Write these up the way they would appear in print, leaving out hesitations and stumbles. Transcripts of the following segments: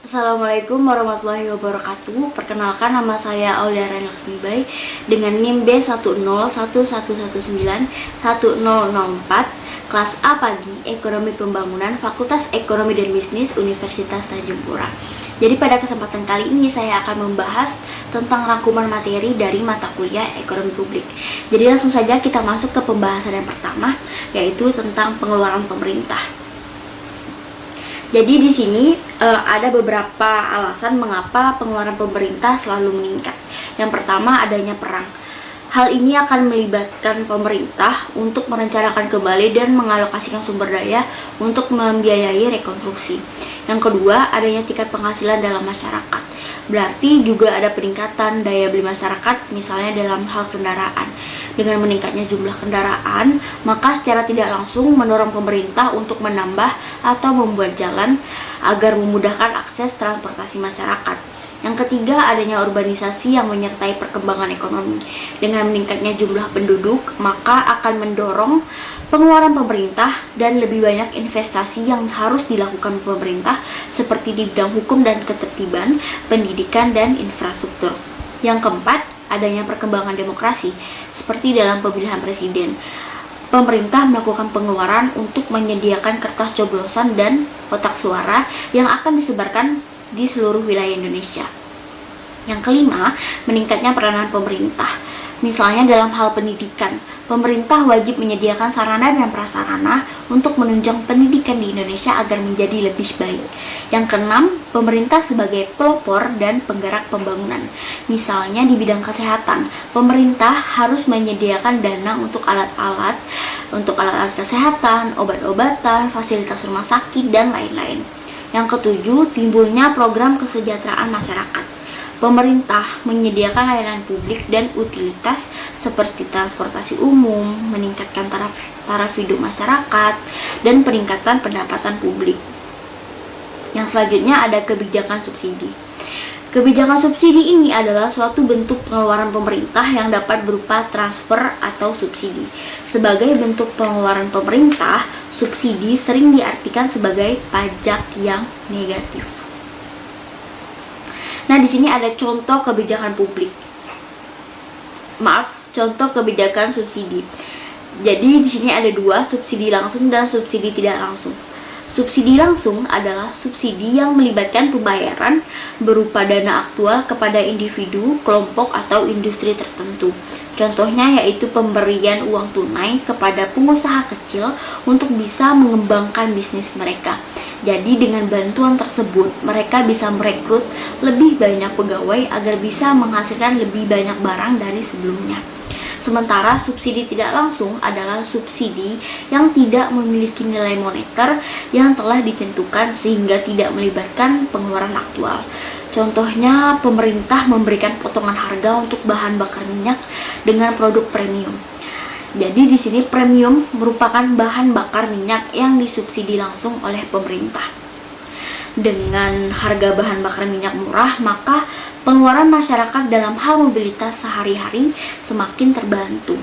Assalamualaikum warahmatullahi wabarakatuh. Perkenalkan, nama saya Aulia Laksmibai dengan NIM B10111191004, kelas A pagi, Ekonomi Pembangunan, Fakultas Ekonomi dan Bisnis, Universitas Tanjung Pura. Jadi pada kesempatan kali ini saya akan membahas tentang rangkuman materi dari mata kuliah Ekonomi Publik. Jadi langsung saja kita masuk ke pembahasan yang pertama, yaitu tentang pengeluaran pemerintah. Jadi di sini ada beberapa alasan mengapa pengeluaran pemerintah selalu meningkat. Yang pertama, adanya perang. Hal ini akan melibatkan pemerintah untuk merencanakan kembali dan mengalokasikan sumber daya untuk membiayai rekonstruksi. Yang kedua, adanya tingkat penghasilan dalam masyarakat. Berarti juga ada peningkatan daya beli masyarakat, misalnya dalam hal kendaraan. Dengan meningkatnya jumlah kendaraan, maka secara tidak langsung mendorong pemerintah untuk menambah atau membuat jalan agar memudahkan akses transportasi masyarakat. Yang ketiga, adanya urbanisasi yang menyertai perkembangan ekonomi. Dengan meningkatnya jumlah penduduk, maka akan mendorong pengeluaran pemerintah dan lebih banyak investasi yang harus dilakukan pemerintah seperti di bidang hukum dan ketertiban, pendidikan, dan infrastruktur. Yang keempat, adanya perkembangan demokrasi seperti dalam pemilihan presiden. Pemerintah melakukan pengeluaran untuk menyediakan kertas coblosan dan kotak suara yang akan disebarkan di seluruh wilayah Indonesia. Yang kelima, meningkatnya peranan pemerintah. Misalnya dalam hal pendidikan, pemerintah wajib menyediakan sarana dan prasarana untuk menunjang pendidikan di Indonesia agar menjadi lebih baik. Yang keenam, pemerintah sebagai pelopor dan penggerak pembangunan. Misalnya di bidang kesehatan, pemerintah harus menyediakan dana untuk alat-alat kesehatan, obat-obatan, fasilitas rumah sakit, dan lain-lain. Yang ketujuh, timbulnya program kesejahteraan masyarakat. Pemerintah menyediakan layanan publik dan utilitas seperti transportasi umum, meningkatkan taraf hidup masyarakat, dan peningkatan pendapatan publik. Yang selanjutnya ada kebijakan subsidi. Kebijakan subsidi ini adalah suatu bentuk pengeluaran pemerintah yang dapat berupa transfer atau subsidi. Sebagai bentuk pengeluaran pemerintah, subsidi sering diartikan sebagai pajak yang negatif. Nah, di sini ada contoh kebijakan publik. Contoh kebijakan subsidi. Jadi di sini ada dua, subsidi langsung dan subsidi tidak langsung. Subsidi langsung adalah subsidi yang melibatkan pembayaran berupa dana aktual kepada individu, kelompok, atau industri tertentu. Contohnya yaitu pemberian uang tunai kepada pengusaha kecil untuk bisa mengembangkan bisnis mereka. Jadi dengan bantuan tersebut, mereka bisa merekrut lebih banyak pegawai agar bisa menghasilkan lebih banyak barang dari sebelumnya. Sementara subsidi tidak langsung adalah subsidi yang tidak memiliki nilai moneter yang telah ditentukan sehingga tidak melibatkan pengeluaran aktual. Contohnya, pemerintah memberikan potongan harga untuk bahan bakar minyak dengan produk premium. Jadi di sini premium merupakan bahan bakar minyak yang disubsidi langsung oleh pemerintah. Dengan harga bahan bakar minyak murah, maka pengeluaran masyarakat dalam hal mobilitas sehari-hari semakin terbantu.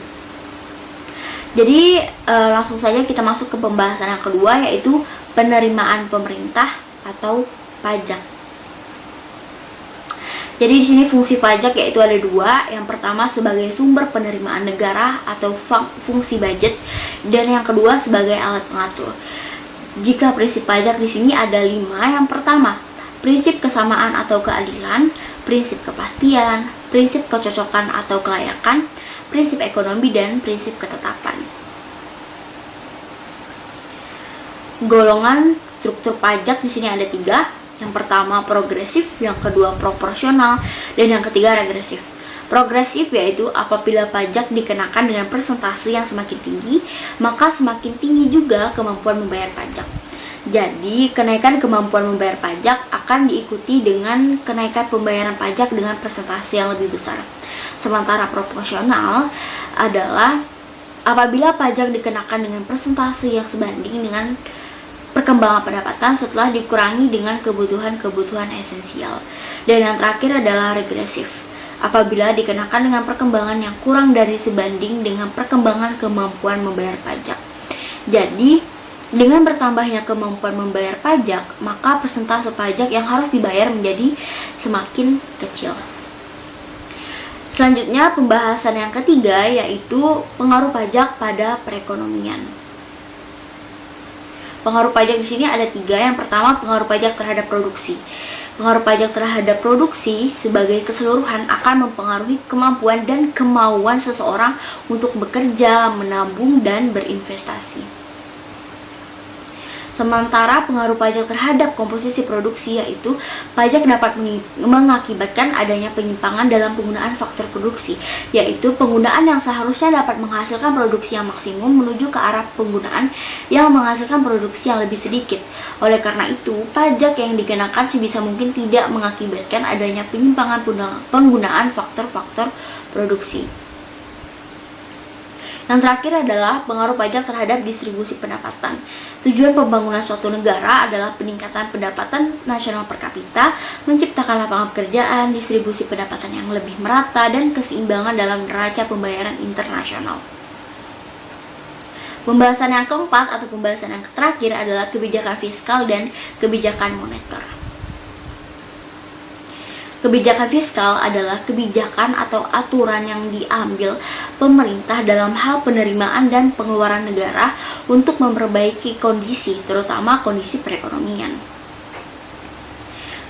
Jadi langsung saja kita masuk ke pembahasan yang kedua, yaitu penerimaan pemerintah atau pajak. Jadi di sini fungsi pajak yaitu ada dua. Yang pertama sebagai sumber penerimaan negara atau fungsi budget, dan yang kedua sebagai alat pengatur. Jika prinsip pajak di sini ada 5. Yang pertama, prinsip kesamaan atau keadilan, prinsip kepastian, prinsip kecocokan atau kelayakan, prinsip ekonomi, dan prinsip ketetapan. Golongan struktur pajak di sini ada 3. Yang pertama progresif, yang kedua proporsional, dan yang ketiga regresif. Progresif yaitu apabila pajak dikenakan dengan persentase yang semakin tinggi, maka semakin tinggi juga kemampuan membayar pajak. Jadi, kenaikan kemampuan membayar pajak akan diikuti dengan kenaikan pembayaran pajak dengan persentase yang lebih besar. Sementara proporsional adalah apabila pajak dikenakan dengan persentase yang sebanding dengan perkembangan pendapatan setelah dikurangi dengan kebutuhan-kebutuhan esensial. Dan yang terakhir adalah regresif, apabila dikenakan dengan perkembangan yang kurang dari sebanding dengan perkembangan kemampuan membayar pajak. Jadi Dengan bertambahnya kemampuan membayar pajak, maka persentase pajak yang harus dibayar menjadi semakin kecil. Selanjutnya, pembahasan yang ketiga yaitu pengaruh pajak pada perekonomian. Pengaruh pajak di sini ada 3. Yang pertama, pengaruh pajak terhadap produksi. Pengaruh pajak terhadap produksi sebagai keseluruhan akan mempengaruhi kemampuan dan kemauan seseorang untuk bekerja, menabung, dan berinvestasi. Sementara pengaruh pajak terhadap komposisi produksi yaitu pajak dapat mengakibatkan adanya penyimpangan dalam penggunaan faktor produksi, yaitu penggunaan yang seharusnya dapat menghasilkan produksi yang maksimum menuju ke arah penggunaan yang menghasilkan produksi yang lebih sedikit. Oleh karena itu, pajak yang dikenakan sebisa mungkin tidak mengakibatkan adanya penyimpangan penggunaan faktor-faktor produksi. Yang terakhir adalah pengaruh pajak terhadap distribusi pendapatan. Tujuan pembangunan suatu negara adalah peningkatan pendapatan nasional per kapita, menciptakan lapangan pekerjaan, distribusi pendapatan yang lebih merata, dan keseimbangan dalam neraca pembayaran internasional. Pembahasan yang keempat atau pembahasan yang terakhir adalah kebijakan fiskal dan kebijakan moneter. Kebijakan fiskal adalah kebijakan atau aturan yang diambil pemerintah dalam hal penerimaan dan pengeluaran negara untuk memperbaiki kondisi, terutama kondisi perekonomian.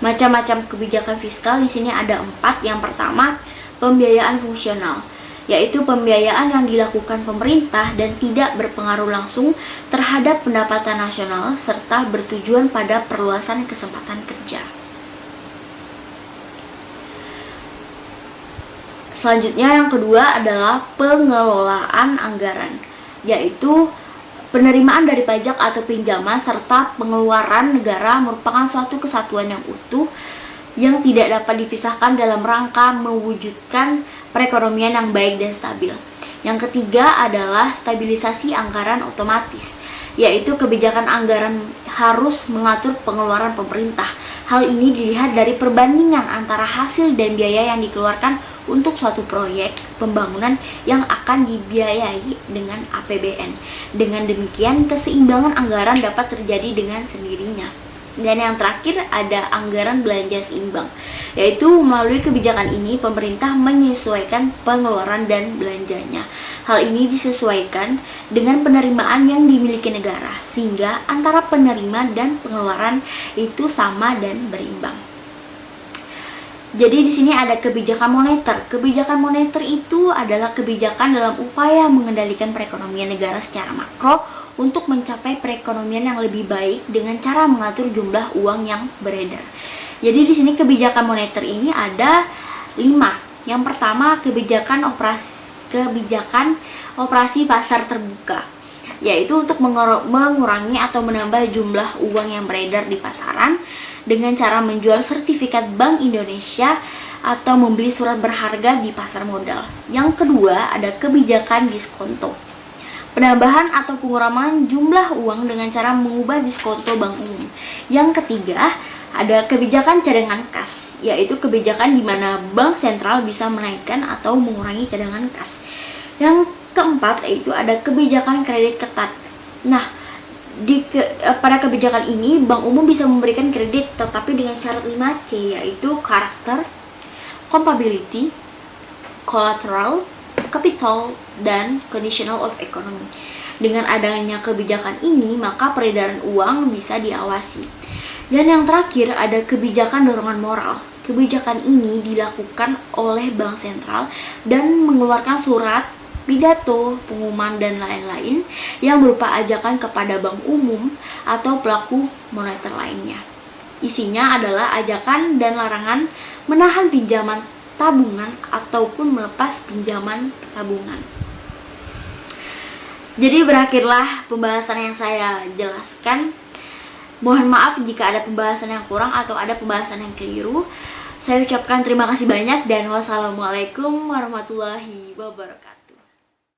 Macam-macam kebijakan fiskal di sini ada 4. Yang pertama, pembiayaan fungsional, yaitu pembiayaan yang dilakukan pemerintah dan tidak berpengaruh langsung terhadap pendapatan nasional serta bertujuan pada perluasan kesempatan kerja. Selanjutnya yang kedua adalah pengelolaan anggaran, yaitu penerimaan dari pajak atau pinjaman serta pengeluaran negara merupakan suatu kesatuan yang utuh yang tidak dapat dipisahkan dalam rangka mewujudkan perekonomian yang baik dan stabil. Yang ketiga adalah stabilisasi anggaran otomatis, yaitu kebijakan anggaran harus mengatur pengeluaran pemerintah. Hal ini dilihat dari perbandingan antara hasil dan biaya yang dikeluarkan untuk suatu proyek pembangunan yang akan dibiayai dengan APBN. Dengan demikian, keseimbangan anggaran dapat terjadi dengan sendirinya. Dan yang terakhir ada anggaran belanja seimbang, yaitu melalui kebijakan ini pemerintah menyesuaikan pengeluaran dan belanjanya. Hal ini disesuaikan dengan penerimaan yang dimiliki negara, sehingga antara penerima dan pengeluaran itu sama dan berimbang. Jadi di sini ada kebijakan moneter. Kebijakan moneter itu adalah kebijakan dalam upaya mengendalikan perekonomian negara secara makro untuk mencapai perekonomian yang lebih baik dengan cara mengatur jumlah uang yang beredar. Jadi di sini kebijakan moneter ini ada 5. Yang pertama, kebijakan operasi pasar terbuka, yaitu untuk mengurangi atau menambah jumlah uang yang beredar di pasaran dengan cara menjual sertifikat Bank Indonesia atau membeli surat berharga di pasar modal. Yang kedua, ada kebijakan diskonto, penambahan atau pengurangan jumlah uang dengan cara mengubah diskonto bank umum. Yang ketiga, ada kebijakan cadangan kas, yaitu kebijakan di mana bank sentral bisa menaikkan atau mengurangi cadangan kas. Yang keempat, yaitu ada kebijakan kredit ketat. Nah, pada kebijakan ini bank umum bisa memberikan kredit tetapi dengan syarat 5C, yaitu karakter, compatibility, collateral, capital, dan conditional of economy. Dengan adanya kebijakan ini, maka peredaran uang bisa diawasi. Dan yang terakhir ada kebijakan dorongan moral. Kebijakan ini dilakukan oleh bank sentral dan mengeluarkan surat, pidato, pengumuman, dan lain-lain yang berupa ajakan kepada bank umum atau pelaku moneter lainnya. Isinya adalah ajakan dan larangan menahan pinjaman tabungan ataupun melepas pinjaman tabungan. Jadi berakhirlah pembahasan yang saya jelaskan. Mohon maaf jika ada pembahasan yang kurang atau ada pembahasan yang keliru. Saya ucapkan terima kasih banyak dan wassalamualaikum warahmatullahi wabarakatuh.